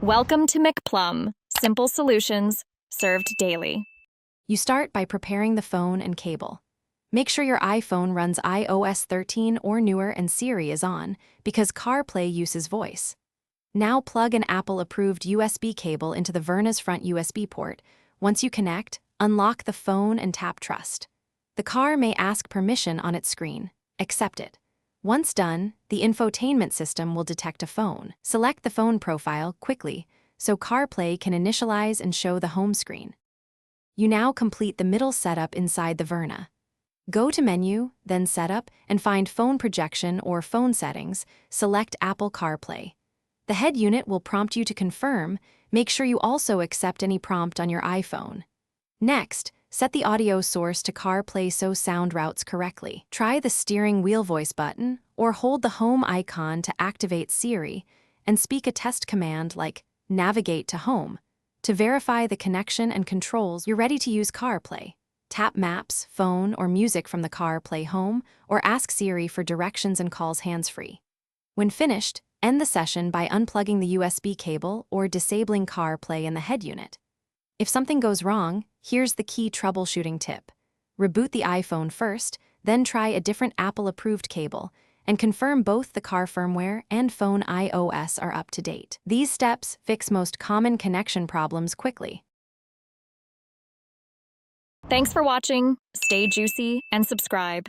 Welcome to McPlum, simple solutions served daily. You start by preparing the phone and cable. Make sure your iPhone runs iOS 13 or newer and Siri is on, because CarPlay uses voice. Now plug an Apple-approved USB cable into the Verna's front USB port. Once you connect, unlock the phone and tap Trust. The car may ask permission on its screen. Accept it. Once done, the infotainment system will detect a phone. Select the phone profile quickly so CarPlay can initialize and show the home screen. You now complete the middle setup inside the Verna. Go to Menu, then Setup, and find Phone Projection or Phone Settings. Select Apple CarPlay. The head unit will prompt you to confirm. Make sure you also accept any prompt on your iPhone. Next, set the audio source to CarPlay so sound routes correctly. Try the steering wheel voice button or hold the home icon to activate Siri and speak a test command like Navigate to Home. To verify the connection and controls, you're ready to use CarPlay. Tap Maps, Phone, or Music from the CarPlay Home, or ask Siri for directions and calls hands-free. When finished, end the session by unplugging the USB cable or disabling CarPlay in the head unit. If something goes wrong, here's the key troubleshooting tip. Reboot the iPhone first, then try a different Apple-approved cable, and confirm both the car firmware and phone iOS are up to date. These steps fix most common connection problems quickly. Thanks for watching. Stay juicy and subscribe.